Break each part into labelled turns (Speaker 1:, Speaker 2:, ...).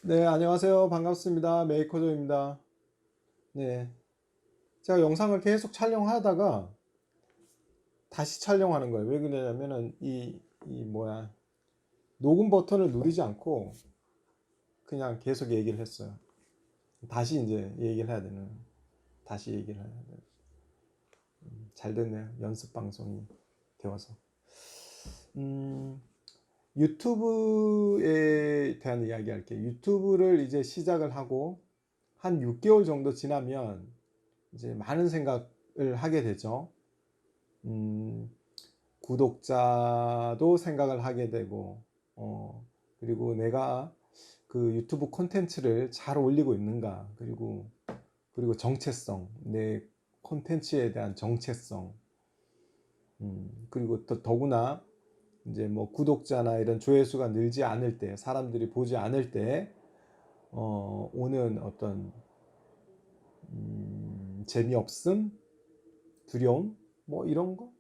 Speaker 1: 네, 안녕하세요. 반갑습니다. 메이커조입니다. 네, 제가 영상을 계속 촬영하다가 다시 촬영하는 거예요. 왜 그러냐면은 녹음 버튼을 누르지 않고 그냥 계속 얘기를 했어요. 다시 이제 얘기를 해야 되는, 다시 얘기를 해야 돼요. 잘 됐네요. 연습 방송이 되어서. 음, 유튜브에 대한 이야기 할게요. 유튜브를 이제 시작을 하고 한 6개월 정도 지나면 이제 많은 생각을 하게 되죠. 음, 구독자도 생각을 하게 되고, 어, 그리고 내가 그 유튜브 콘텐츠를 잘 올리고 있는가, 그리고 정체성, 내 콘텐츠에 대한 정체성, 그리고 또 더구나 이제 뭐 구독자나 이런 조회수가 늘지 않을 때, 사람들이 보지 않을 때, 오는 어떤 재미없음, 두려움, 뭐 이런 거,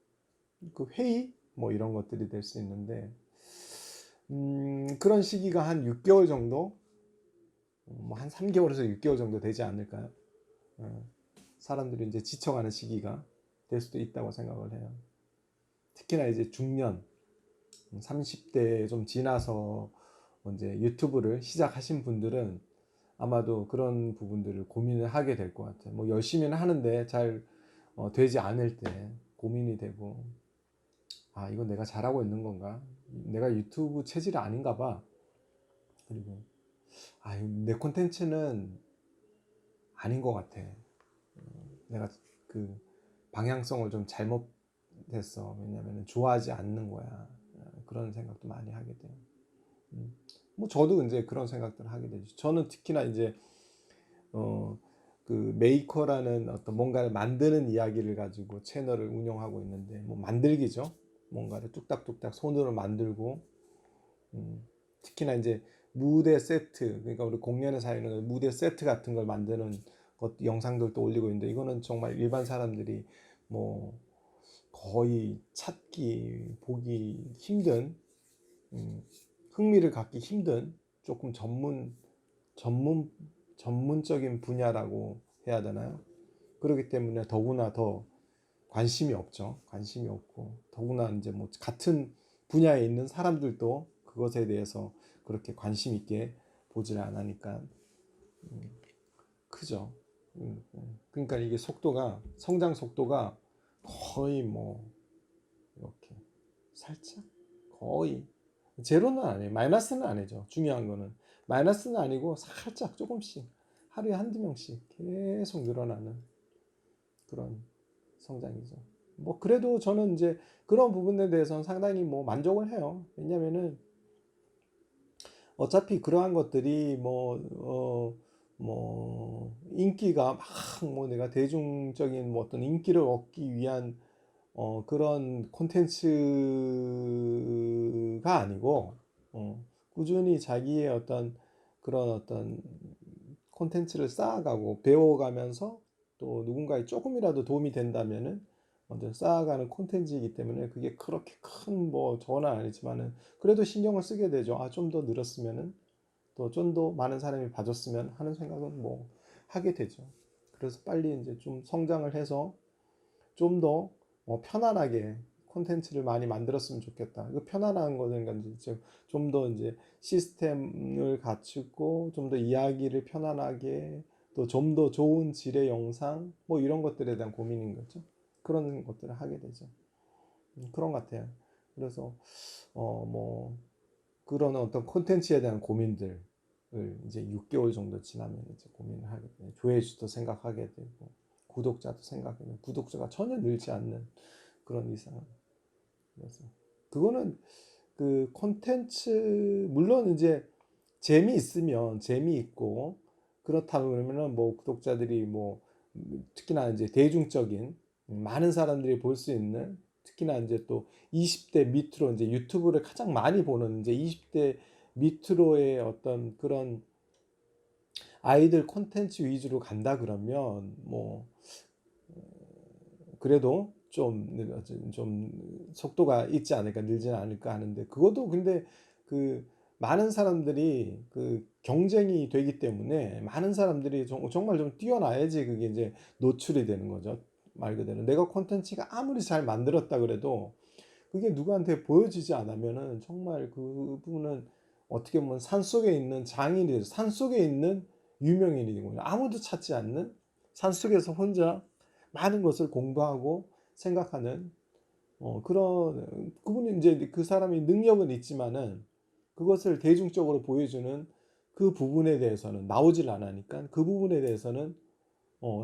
Speaker 1: 그 회의, 뭐 이런 것들이 될 수 있는데, 그런 시기가 한 6개월 정도, 뭐 한 3개월에서 6개월 정도 되지 않을까요? 어, 사람들이 이제 지쳐가는 시기가 될 수도 있다고 생각을 해요. 특히나 이제 중년, 30대 좀 지나서 이제 유튜브를 시작하신 분들은 아마도 그런 부분들을 고민을 하게 될 것 같아요. 뭐 열심히는 하는데 잘 되지 않을 때 고민이 되고, 아, 이건 내가 잘하고 있는 건가? 내가 유튜브 체질이 아닌가 봐. 그리고 내 콘텐츠는 아닌 것 같아. 내가 그 방향성을 좀 잘못했어. 왜냐면 좋아하지 않는 거야. 그런 생각도 많이 하게 돼요. 뭐 저도 이제 그런 생각들을 하게 되죠. 저는 특히나 이제 어, 그 메이커라는 어떤 뭔가를 만드는 이야기를 가지고 채널을 운영하고 있는데, 뭐 만들기죠. 뭔가를 뚝딱뚝딱 손으로 만들고, 특히나 이제 무대 세트, 그러니까 우리 공연에 사용하는 무대 세트 같은 걸 만드는 영상들도 올리고 있는데, 이거는 정말 일반 사람들이 뭐 거의 찾기 보기 힘든, 음, 흥미를 갖기 힘든 조금 전문 전문적인 분야라고 해야 되나요? 그렇기 때문에 더구나 더 관심이 없죠. 관심이 없고, 더구나 이제 뭐 같은 분야에 있는 사람들도 그것에 대해서 그렇게 관심 있게 보지를 않으니까 크죠. 그러니까 이게 성장 속도가 거의 뭐 이렇게 살짝, 거의 제로는 아니에요. 마이너스는 아니죠. 중요한 거는 마이너스는 아니고 살짝 조금씩 하루에 한두 명씩 계속 늘어나는 그런 성장이죠. 뭐 그래도 저는 이제 그런 부분에 대해서는 상당히 뭐 만족을 해요. 왜냐면은 어차피 그러한 것들이 뭐 인기가 막 뭐 내가 대중적인 뭐 어떤 인기를 얻기 위한 그런 콘텐츠가 아니고, 꾸준히 자기의 그런 어떤 콘텐츠를 쌓아가고 배워가면서 또 누군가에 조금이라도 도움이 된다면은 먼저 쌓아가는 콘텐츠이기 때문에, 그게 그렇게 큰 뭐 저는 아니지만은 그래도 신경을 쓰게 되죠. 아, 좀 더 늘었으면은, 또 좀 더 많은 사람이 봐줬으면 하는 생각은 뭐 하게 되죠. 그래서 빨리 이제 좀 성장을 해서 좀 더 편안하게 콘텐츠를 많이 만들었으면 좋겠다. 그 편안한 거는 이제 좀 더 이제 시스템을 갖추고 좀 더 이야기를 편안하게, 또 좀 더 좋은 질의 영상 뭐 이런 것들에 대한 고민인 거죠. 그런 것들을 하게 되죠. 그런 것 같아요. 그래서 뭐 그런 어떤 콘텐츠에 대한 고민들을 이제 6개월 정도 지나면 이제 고민을 하게 돼요. 조회수도 생각하게 되고, 구독자도 생각하게 되고, 구독자가 전혀 늘지 않는 그런 이상은. 그래서 그거는 그 콘텐츠, 물론 이제 재미있으면 재미있고, 그렇다 그러면은 뭐 구독자들이 뭐 특히나 이제 대중적인 많은 사람들이 볼 수 있는, 특히나 이제 또 20대 밑으로 이제 유튜브를 가장 많이 보는 이제 20대 밑으로의 어떤 그런 아이들 콘텐츠 위주로 간다 그러면 뭐 그래도 좀 속도가 있지 않을까, 늘지는 않을까 하는데, 그것도 근데 그 많은 사람들이 그 경쟁이 되기 때문에 많은 사람들이 정말 좀 뛰어나야지 그게 이제 노출이 되는 거죠. 말 그대로 내가 콘텐츠가 아무리 잘 만들었다 그래도 그게 누구한테 보여지지 않으면은 정말 그분은 어떻게 보면 산속에 있는 장인이, 산속에 있는 유명인이 된 거예요. 아무도 찾지 않는 산속에서 혼자 많은 것을 공부하고 생각하는 그런, 그분이 이제 그 사람이 능력은 있지만은 그것을 대중적으로 보여주는 그 부분에 대해서는 나오질 않으니까 그 부분에 대해서는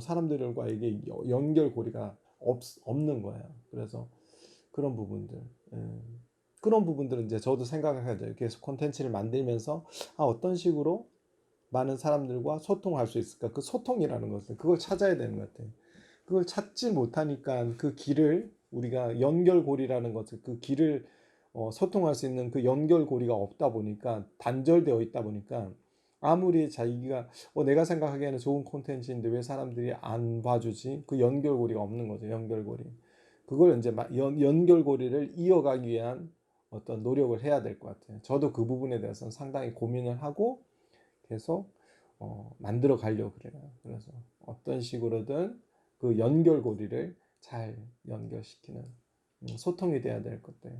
Speaker 1: 사람들과 이게 연결고리가 없는 거예요. 그래서 그런 부분들, 예. 그런 부분들은 이제 저도 생각을 해야 돼요. 계속 콘텐츠를 만들면서 어떤 식으로 많은 사람들과 소통할 수 있을까? 그 소통이라는 것을 그걸 찾아야 되는 것 같아요. 그걸 찾지 못하니까 그 길을 우리가 연결고리라는 것을 그 길을 소통할 수 있는 그 연결고리가 없다 보니까 단절되어 있다 보니까 아무리 자기가 내가 생각하기에는 좋은 콘텐츠인데 왜 사람들이 안 봐주지? 그 연결고리가 없는 거죠. 연결고리. 그걸 이제 연결고리를 이어가기 위한 어떤 노력을 해야 될 것 같아요. 저도 그 부분에 대해서는 상당히 고민을 하고 계속 만들어 가려고 그래요. 그래서 어떤 식으로든 그 연결고리를 잘 연결시키는 소통이 돼야 될 것들.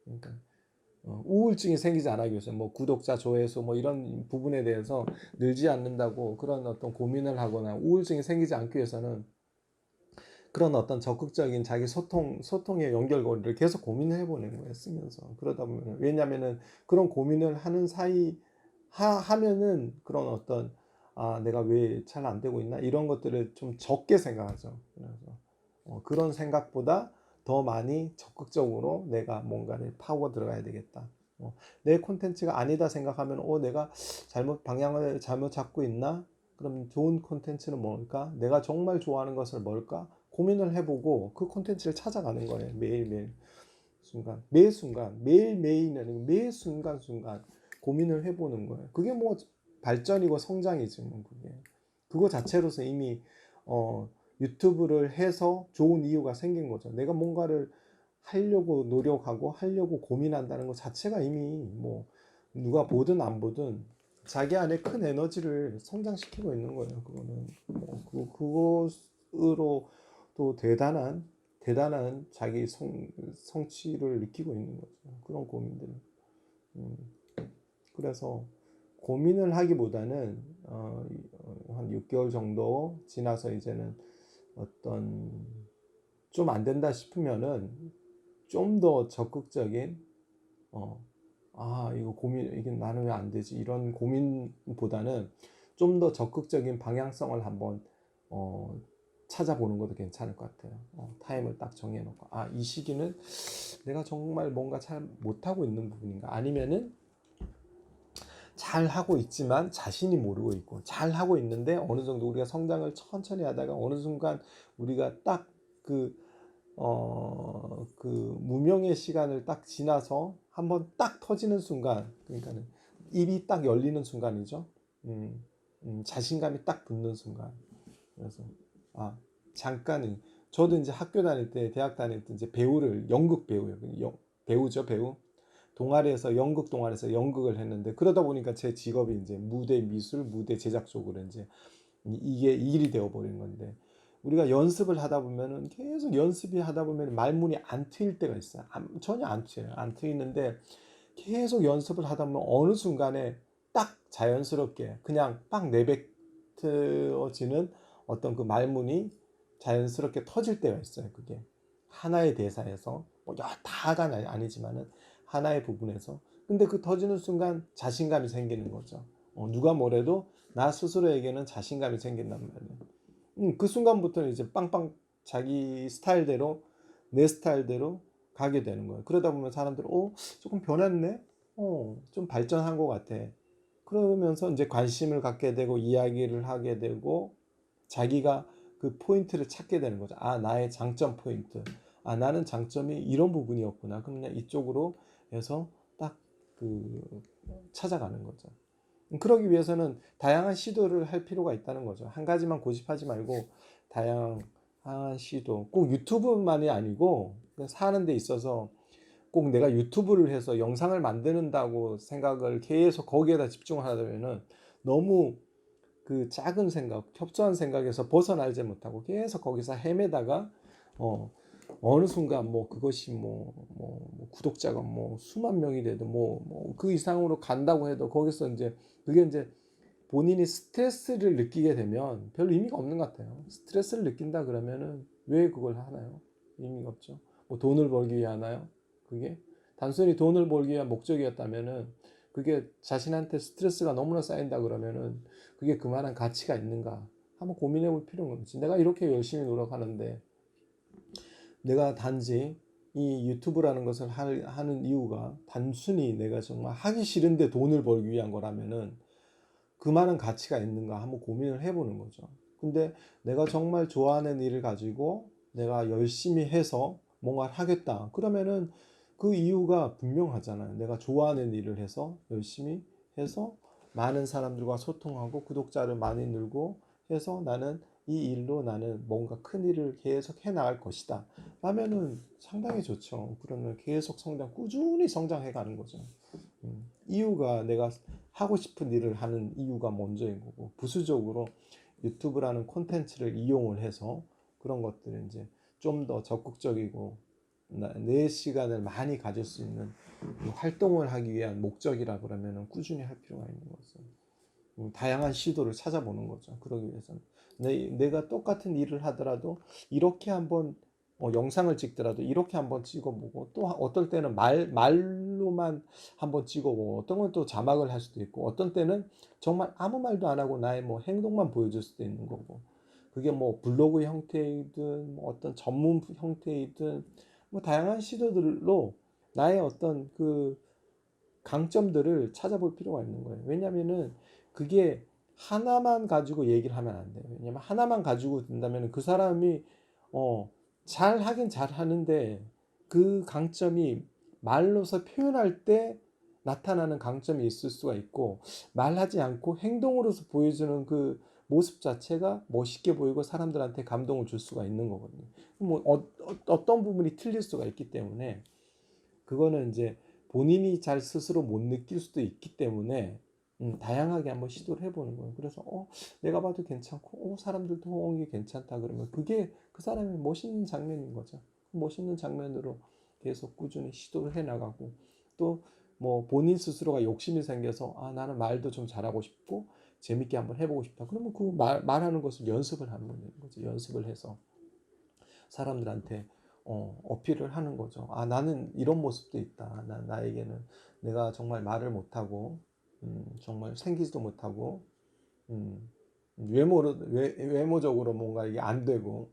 Speaker 1: 그러니까 우울증이 생기지 않기 위해서 뭐 구독자 조회수 뭐 이런 부분에 대해서 늘지 않는다고 그런 어떤 고민을 하거나 우울증이 생기지 않기 위해서는 그런 어떤 적극적인 자기 소통의 연결고리를 계속 고민을 해보는 거예요, 쓰면서. 그러다 보면, 왜냐면은 그런 고민을 하는 하면은 그런 어떤, 내가 왜 잘 안 되고 있나? 이런 것들을 좀 적게 생각하죠. 그래서, 그런 생각보다 더 많이 적극적으로 내가 뭔가를 파고 들어가야 되겠다. 내 콘텐츠가 아니다 생각하면, 내가 방향을 잘못 잡고 있나? 그럼 좋은 콘텐츠는 뭘까? 내가 정말 좋아하는 것을 뭘까? 고민을 해보고 그 콘텐츠를 찾아가는 거예요. 매일매일 순간 매 순간 매일매일이 아니고 매 순간순간 고민을 해보는 거예요. 그게 뭐 발전이고 성장이지 뭐 그게. 그거 자체로서 이미 유튜브를 해서 좋은 이유가 생긴 거죠. 내가 뭔가를 하려고 노력하고 하려고 고민한다는 것 자체가 이미 뭐 누가 보든 안 보든 자기 안에 큰 에너지를 성장시키고 있는 거예요. 그거는 그것으로 또 대단한 자기 성취를 느끼고 있는 거죠. 그런 고민들. 음, 그래서 고민을 하기보다는 한 6개월 정도 지나서 이제는 어떤 좀 안 된다 싶으면은 좀 더 적극적인 이거 이게 나는 왜 안 되지? 이런 고민보다는 좀 더 적극적인 방향성을 한번 찾아보는 것도 괜찮을 것 같아요. 타임을 딱 정해놓고 이 시기는 내가 정말 뭔가 잘 못하고 있는 부분인가? 아니면은 잘 하고 있지만 자신이 모르고 있고 잘 하고 있는데 어느 정도 우리가 성장을 천천히 하다가 어느 순간 우리가 딱 그 무명의 시간을 딱 지나서 한번 딱 터지는 순간, 그러니까는 입이 딱 열리는 순간이죠. 자신감이 딱 붙는 순간. 그래서 잠깐은 저도 이제 학교 다닐 때, 대학 다닐 때 이제 연극 배우예요. 배우죠, 배우. 동아리에서 연극 동아리에서 연극을 했는데 그러다 보니까 제 직업이 이제 무대 미술, 무대 제작 쪽으로 이제 이게 일이 되어 버린 건데 우리가 연습을 하다 보면은 계속 연습이 하다 보면 말문이 안 트일 때가 있어요. 전혀 안 트여요. 안 트이는데 계속 연습을 하다 보면 어느 순간에 딱 자연스럽게 그냥 딱 내뱉어지는 어떤 그 말문이 자연스럽게 터질 때가 있어요. 그게 하나의 대사에서 뭐 다가 아니지만은 하나의 부분에서 근데 그 터지는 순간 자신감이 생기는 거죠. 누가 뭐래도 나 스스로에게는 자신감이 생긴단 말이에요. 그 순간부터는 이제 빵빵 자기 스타일대로 내 스타일대로 가게 되는 거예요. 그러다 보면 사람들 조금 변했네, 좀 발전한 것 같아. 그러면서 이제 관심을 갖게 되고 이야기를 하게 되고 자기가 그 포인트를 찾게 되는 거죠. 나의 장점 포인트. 나는 장점이 이런 부분이었구나. 그럼 그냥 이쪽으로 해서 딱 찾아가는 거죠. 그러기 위해서는 다양한 시도를 할 필요가 있다는 거죠. 한 가지만 고집하지 말고 다양한 시도. 꼭 유튜브만이 아니고 사는 데 있어서 꼭 내가 유튜브를 해서 영상을 만드는다고 생각을 계속 거기에다 집중을 하다 보면은 너무 그 작은 생각, 협소한 생각에서 벗어나지 못하고 계속 거기서 헤매다가 어느 순간 뭐 그것이 뭐 구독자가 뭐 수만 명이 돼도 뭐 그 이상으로 간다고 해도 거기서 이제 그게 이제 본인이 스트레스를 느끼게 되면 별로 의미가 없는 것 같아요. 스트레스를 느낀다 그러면은 왜 그걸 하나요? 의미가 없죠. 뭐 돈을 벌기 위해 하나요? 그게 단순히 돈을 벌기 위한 목적이었다면은 그게 자신한테 스트레스가 너무나 쌓인다 그러면은 그게 그만한 가치가 있는가 한번 고민해 볼 필요가 있지. 내가 이렇게 열심히 노력하는데 내가 단지 이 유튜브라는 것을 하는 이유가 단순히 내가 정말 하기 싫은데 돈을 벌기 위한 거라면은 그만한 가치가 있는가 한번 고민을 해보는 거죠. 근데 내가 정말 좋아하는 일을 가지고 내가 열심히 해서 뭔가를 하겠다. 그러면은 그 이유가 분명하잖아요. 내가 좋아하는 일을 해서 열심히 해서 많은 사람들과 소통하고 구독자를 많이 늘고 해서 나는 이 일로 나는 뭔가 큰 일을 계속 해 나갈 것이다. 라면은 상당히 좋죠. 그러면 계속 꾸준히 성장해 가는 거죠. 이유가 내가 하고 싶은 일을 하는 이유가 먼저인 거고 부수적으로 유튜브라는 콘텐츠를 이용을 해서 그런 것들을 이제 좀 더 적극적이고 내 시간을 많이 가질 수 있는 활동을 하기 위한 목적이라 그러면 꾸준히 할 필요가 있는 거죠. 다양한 시도를 찾아보는 거죠. 그러기 위해서는 내가 똑같은 일을 하더라도 이렇게 한번 영상을 찍더라도 이렇게 한번 찍어보고 또 어떨 때는 말로만 한번 찍어보고 어떤 건 또 자막을 할 수도 있고 어떤 때는 정말 아무 말도 안 하고 나의 뭐 행동만 보여줄 수도 있는 거고 그게 뭐 블로그 형태이든 뭐 어떤 전문 형태이든 뭐 다양한 시도들로 나의 어떤 그 강점들을 찾아볼 필요가 있는 거예요. 왜냐면은 그게 하나만 가지고 얘기를 하면 안 돼요. 왜냐면 하나만 가지고 된다면 그 사람이 잘 하긴 잘 하는데 그 강점이 말로서 표현할 때 나타나는 강점이 있을 수가 있고 말하지 않고 행동으로서 보여주는 그 모습 자체가 멋있게 보이고 사람들한테 감동을 줄 수가 있는 거거든요. 뭐 어떤 부분이 틀릴 수가 있기 때문에 그거는 이제 본인이 잘 스스로 못 느낄 수도 있기 때문에 다양하게 한번 시도를 해보는 거예요. 그래서 내가 봐도 괜찮고 사람들도 이게 괜찮다 그러면 그게 그 사람의 멋있는 장면인 거죠. 멋있는 장면으로 계속 꾸준히 시도를 해나가고 또 뭐 본인 스스로가 욕심이 생겨서 나는 말도 좀 잘하고 싶고 재밌게 한번 해보고 싶다. 그러면 그 말하는 것을 연습을 하는 거죠. 연습을 해서 사람들한테 어필을 하는 거죠. 나는 이런 모습도 있다. 나에게는 내가 정말 말을 못하고 정말 생기지도 못하고 외모적으로 뭔가 이게 안 되고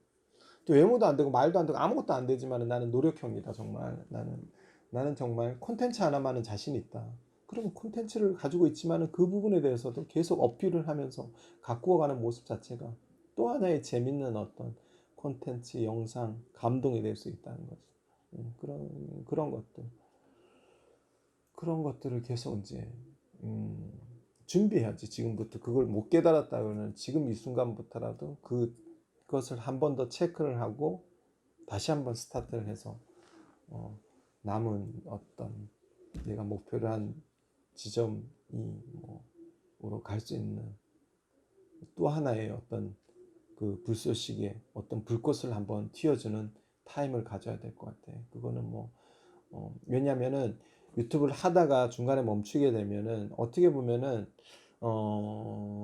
Speaker 1: 또 외모도 안 되고 말도 안 되고 아무것도 안 되지만 나는 노력형이다. 정말 나는 정말 콘텐츠 하나만은 자신 있다. 그러면 콘텐츠를 가지고 있지만 그 부분에 대해서도 계속 어필을 하면서 가꾸어가는 모습 자체가 또 하나의 재밌는 어떤 콘텐츠, 영상, 감동이 될 수 있다는 거죠. 그런 것들을 계속 이제 준비해야지. 지금부터 그걸 못 깨달았다 그러면 지금 이 순간부터라도 그것을 한 번 더 체크를 하고 다시 한번 스타트를 해서 남은 어떤 내가 목표를 한 지점이 뭐로 갈 수 있는 또 하나의 어떤 그 불쏘시개 어떤 불꽃을 한번 튀어주는 타임을 가져야 될 것 같아. 그거는 왜냐면은 유튜브를 하다가 중간에 멈추게 되면은 어떻게 보면은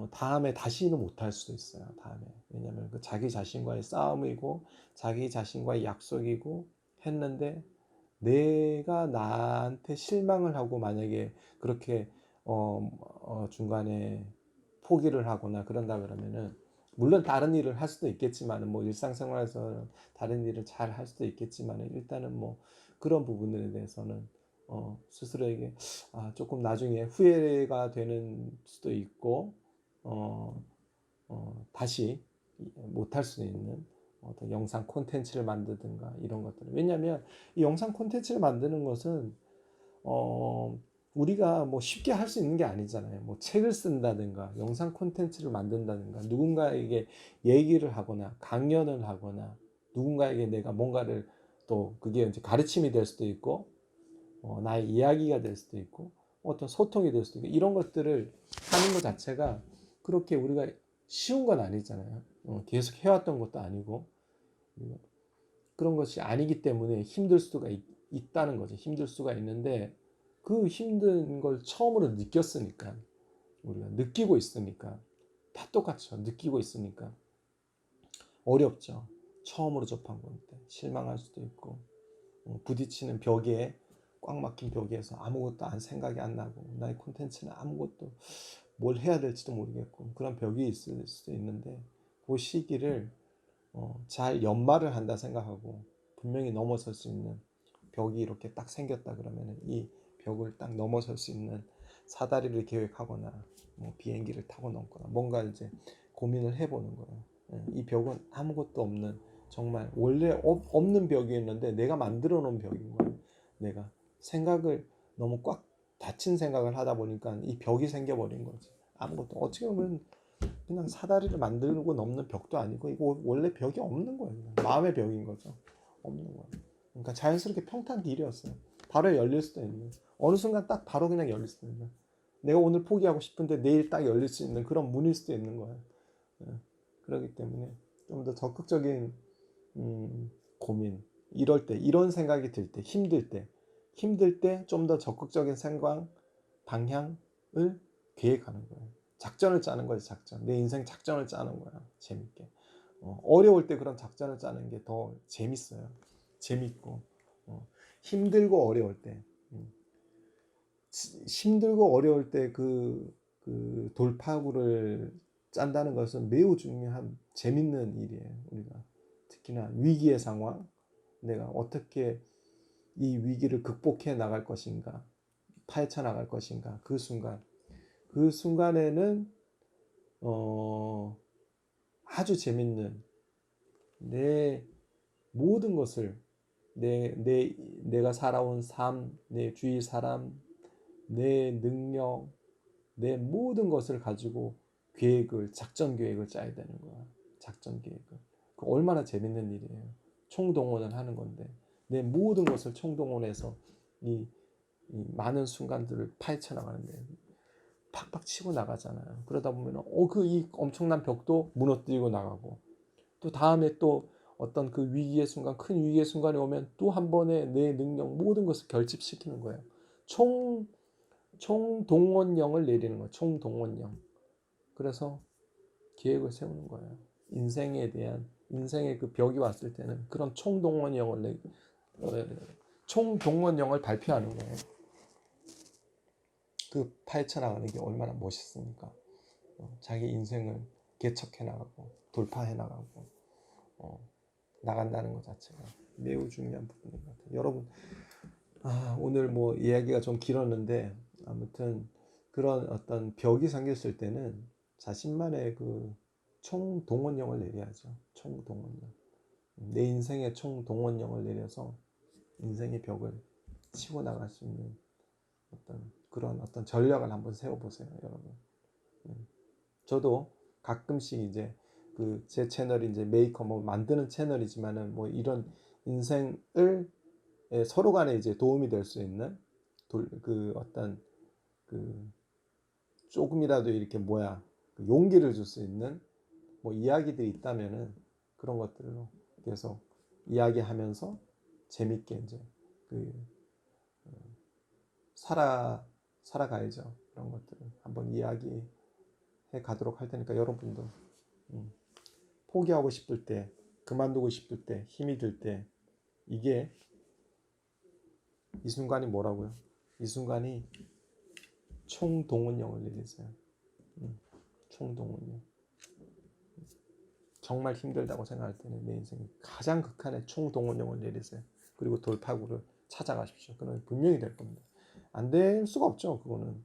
Speaker 1: 다음에 다시는 못할 수도 있어요. 다음에 왜냐면 그 자기 자신과의 싸움이고 자기 자신과의 약속이고 했는데 내가 나한테 실망을 하고 만약에 그렇게 중간에 포기를 하거나 그런다 그러면은 물론 다른 일을 할 수도 있겠지만은 뭐 일상생활에서 다른 일을 잘 할 수도 있겠지만은 일단은 뭐 그런 부분들에 대해서는 스스로에게 조금 나중에 후회가 되는 수도 있고 다시 못할 수 있는 어떤 영상 콘텐츠를 만들든가 이런 것들. 왜냐하면 이 영상 콘텐츠를 만드는 것은 우리가 뭐 쉽게 할 수 있는 게 아니잖아요. 뭐 책을 쓴다든가 영상 콘텐츠를 만든다든가 누군가에게 얘기를 하거나 강연을 하거나 누군가에게 내가 뭔가를 또 그게 이제 가르침이 될 수도 있고 나의 이야기가 될 수도 있고 어떤 소통이 될 수도 있고 이런 것들을 하는 것 자체가 그렇게 우리가 쉬운 건 아니잖아요. 계속 해왔던 것도 아니고 그런 것이 아니기 때문에 힘들 수가 있다는 거죠. 힘들 수가 있는데 그 힘든 걸 처음으로 느꼈으니까 우리가 느끼고 있으니까 다 똑같죠. 느끼고 있으니까 어렵죠. 처음으로 접한 건데 실망할 수도 있고 부딪히는 벽에 꽉 막힌 벽에서 아무것도 생각이 안 나고 나의 콘텐츠는 아무것도 뭘 해야 될지도 모르겠고 그런 벽이 있을 수도 있는데 그 시기를 잘 연마를 한다 생각하고 분명히 넘어설 수 있는 벽이 이렇게 딱 생겼다 그러면 이 벽을 딱 넘어설 수 있는 사다리를 계획하거나 뭐 비행기를 타고 넘거나 뭔가 이제 고민을 해보는 거예요. 이 벽은 아무것도 없는 정말 원래 없는 벽이었는데 내가 만들어 놓은 벽인 거예요. 내가 생각을 너무 꽉 닫힌 생각을 하다 보니까 이 벽이 생겨버린 거지. 아무것도 어떻게 보면 그냥 사다리를 만들고 넘는 벽도 아니고 이거 원래 벽이 없는 거예요. 그냥 마음의 벽인 거죠. 없는 거예요. 그러니까 자연스럽게 평탄 길이었어요. 바로 열릴 수도 있는 어느 순간 딱 바로 그냥 열릴 수도 있는 내가 오늘 포기하고 싶은데 내일 딱 열릴 수 있는 그런 문일 수도 있는 거예요. 그렇기 때문에 좀 더 적극적인 고민 이럴 때 이런 생각이 들 때 힘들 때 좀 더 적극적인 생각 방향을 계획하는 거예요. 작전을 짜는 거지. 작전 내 인생 작전을 짜는 거야. 재밌게 어려울 때 그런 작전을 짜는 게 더 재밌어요. 재밌고 힘들고 어려울 때 힘들고 어려울 때 그 돌파구를 짠다는 것은 매우 중요한 재밌는 일이에요. 우리가 특히나 위기의 상황 내가 어떻게 이 위기를 극복해 나갈 것인가 파헤쳐 나갈 것인가 그 순간에는 아주 재밌는 내 모든 것을 내가 살아온 삶, 내 주위 사람, 내 능력, 내 모든 것을 가지고 작전 계획을 짜야 되는 거야. 작전 계획을. 그 얼마나 재밌는 일이에요. 총동원을 하는 건데 내 모든 것을 총동원해서 이 많은 순간들을 파헤쳐 나가는데 팍팍 치고 나가잖아요. 그러다 보면 이 엄청난 벽도 무너뜨리고 나가고 또 다음에 또 어떤 그 위기의 순간, 큰 위기의 순간이 오면 또 한 번에 내 능력 모든 것을 결집시키는 거예요. 총동원령을 내리는 거예요. 총동원령. 그래서 계획을 세우는 거예요. 인생의 그 벽이 왔을 때는 그런 총동원령을 발표하는 거예요. 그 파헤쳐 나가는 게 얼마나 멋있습니까? 자기 인생을 개척해 나가고 돌파해 나가고 나간다는 것 자체가 매우 중요한 부분인 것 같아요. 여러분, 오늘 뭐 이야기가 좀 길었는데 아무튼 그런 어떤 벽이 생겼을 때는 자신만의 그 총동원령을 내려야죠. 총동원령. 내 인생의 총동원령을 내려서 인생의 벽을 치고 나갈 수 있는 그런 어떤 전략을 한번 세워보세요, 여러분. 저도 가끔씩 이제 제 채널이 이제 메이커 뭐 만드는 채널이지만은 뭐 이런 인생을 서로 간에 이제 도움이 될 수 있는 어떤 조금이라도 이렇게 용기를 줄 수 있는 뭐 이야기들이 있다면은 그런 것들로 계속 이야기하면서 재밌게 이제 살아가야죠. 그런 것들을 한번 이야기해 가도록 할 테니까 여러분도 포기하고 싶을 때, 그만두고 싶을 때, 힘이 들 때 이게 이 순간이 뭐라고요? 이 순간이 총동원령을 내리세요. 총동원령. 정말 힘들다고 생각할 때는 내 인생이 가장 극한의 총동원령을 내리세요. 그리고 돌파구를 찾아가십시오. 그러면 분명히 될 겁니다. 안 될 수가 없죠. 그거는.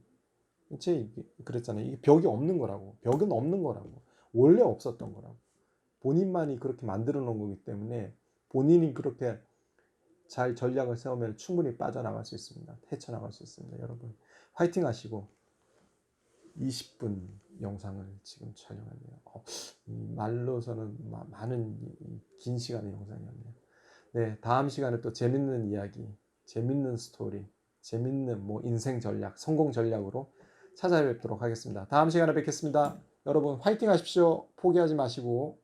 Speaker 1: 그랬잖아요. 이게 벽이 없는 거라고. 벽은 없는 거라고. 원래 없었던 거라고. 본인만이 그렇게 만들어 놓은 거기 때문에 본인이 그렇게 잘 전략을 세우면 충분히 빠져나갈 수 있습니다. 헤쳐나갈 수 있습니다. 여러분 화이팅 하시고 20분 영상을 지금 촬영하네요. 말로서는 많은 긴 시간의 영상이었네요. 네, 다음 시간에 또 재밌는 이야기, 재밌는 스토리 재밌는 뭐 인생 전략, 성공 전략으로 찾아뵙도록 하겠습니다. 다음 시간에 뵙겠습니다. 여러분 화이팅 하십시오. 포기하지 마시고.